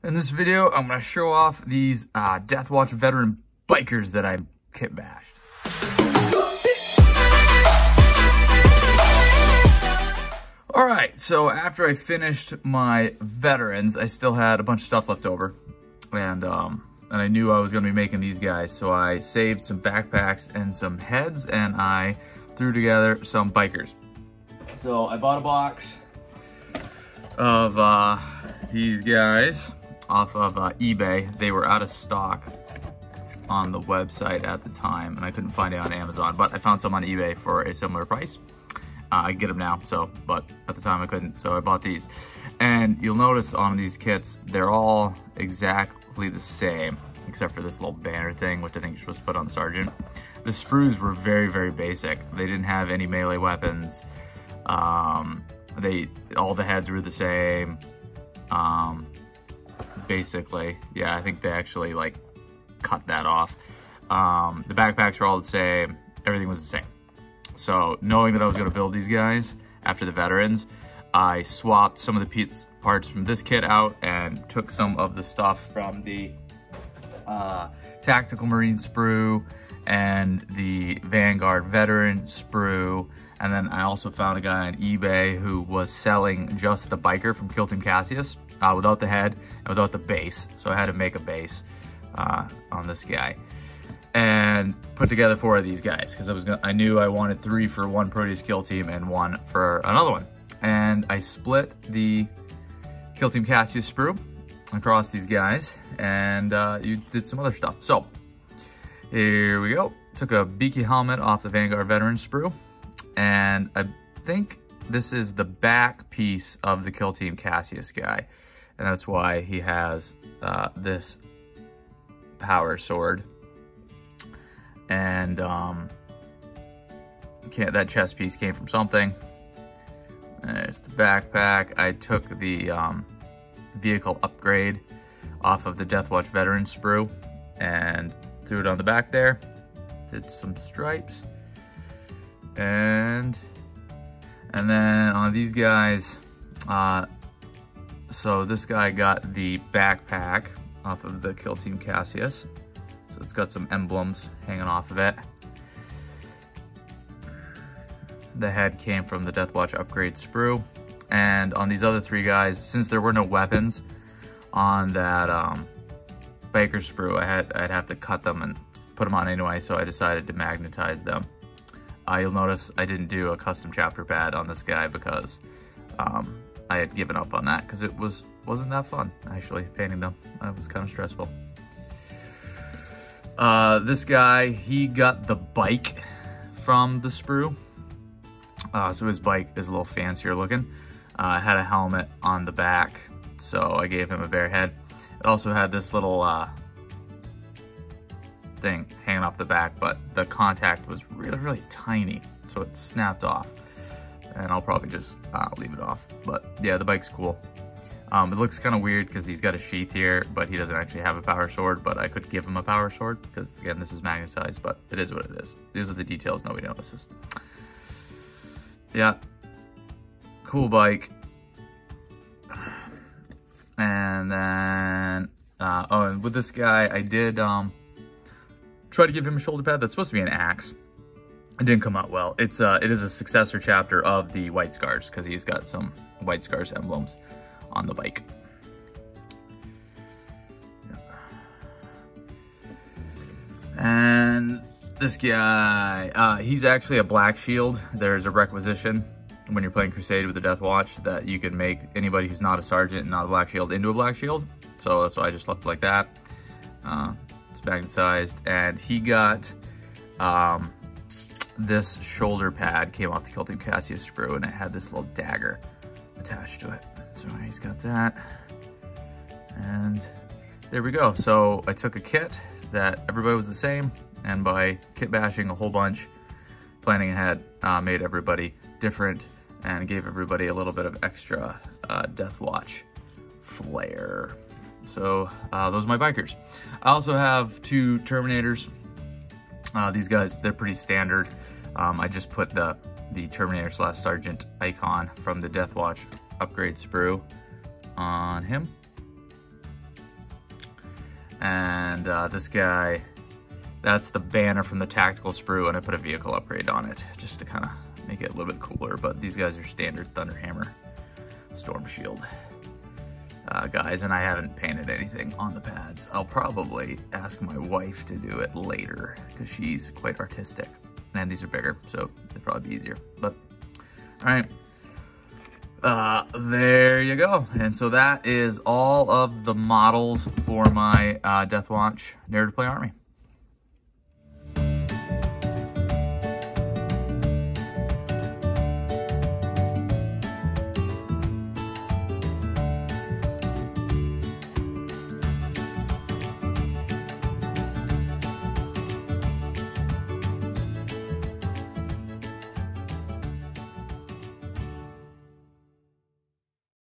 In this video, I'm going to show off these Deathwatch veteran bikers that I kit bashed. Alright, so after I finished my veterans, I still had a bunch of stuff left over. And I knew I was going to be making these guys, so I saved some backpacks and some heads, and I threw together some bikers. So I bought a box of these guys off of eBay. They were out of stock on the website at the time, and I couldn't find it on Amazon, but I found some on eBay for a similar price. I can get them now, but at the time I couldn't, so I bought these. And you'll notice on these kits, they're all exactly the same, except for this little banner thing, which I think you're supposed to put on the Sergeant. The sprues were very, very basic. They didn't have any melee weapons. All the heads were the same. Basically, yeah, I think they actually like cut that off. The backpacks were all the same. Everything was the same. So knowing that I was going to build these guys after the veterans, I swapped some of the parts from this kit out and took some of the stuff from the Tactical Marine sprue and the Vanguard veteran sprue. And then I also found a guy on eBay who was selling just the biker from Kill Team Cassius without the head and without the base. So I had to make a base on this guy and put together 4 of these guys because I knew I wanted 3 for one Proteus kill team and 1 for another one. And I split the Kill Team Cassius sprue across these guys, and you did some other stuff. So here we go. Took a beaky helmet off the Vanguard veteran sprue, and I think this is the back piece of the Kill Team Cassius guy, and that's why he has this power sword. And that chest piece came from something. There's the backpack. I took the vehicle upgrade off of the Deathwatch veteran sprue and threw it on the back there. Did some stripes. And then on these guys, so this guy got the backpack off of the Kill Team Cassius. So it's got some emblems hanging off of it. The head came from the Deathwatch upgrade sprue. And on these other 3 guys, since there were no weapons on that biker sprue, I'd have to cut them and put them on anyway, so I decided to magnetize them. You'll notice I didn't do a custom chapter pad on this guy because I had given up on that because it wasn't that fun, actually, painting them. It was kind of stressful. This guy, he got the bike from the sprue. So his bike is a little fancier looking. It had a helmet on the back, so I gave him a bare head. It also had this little thing hanging off the back, but the contact was really, really tiny, so it snapped off. And I'll probably just leave it off. But yeah, the bike's cool. It looks kind of weird because he's got a sheath here, but he doesn't actually have a power sword, but I could give him a power sword because, again, this is magnetized, but it is what it is. These are the details nobody notices. Yeah, cool bike. And then, and with this guy, I did try to give him a shoulder pad. That's supposed to be an axe. It didn't come out well. It is a successor chapter of the White Scars because he's got some White Scars emblems on the bike. And this guy, he's actually a black shield. There's a requisition when you're playing Crusade with the Deathwatch that you can make anybody who's not a sergeant and not a black shield into a black shield. So that's why I just left it like that. It's magnetized, and he got this shoulder pad came off the Kill Team Cassius sprue, and it had this little dagger attached to it. So he's got that, and there we go. So I took a kit that everybody was the same, and by kit bashing a whole bunch, planning ahead, made everybody different and gave everybody a little bit of extra Deathwatch flair. So those are my bikers. I also have 2 Terminators. These guys, they're pretty standard. I just put the Terminator / Sergeant icon from the Deathwatch upgrade sprue on him. And this guy, that's the banner from the tactical sprue, and I put a vehicle upgrade on it just to kind of make it a little bit cooler. But these guys are standard Thunderhammer Storm Shield guys, and I haven't painted anything on the pads. I'll probably ask my wife to do it later because she's quite artistic. And these are bigger, so it'll probably be easier. But, all right. There you go. And so that is all of the models for my Deathwatch Narrative Play Army.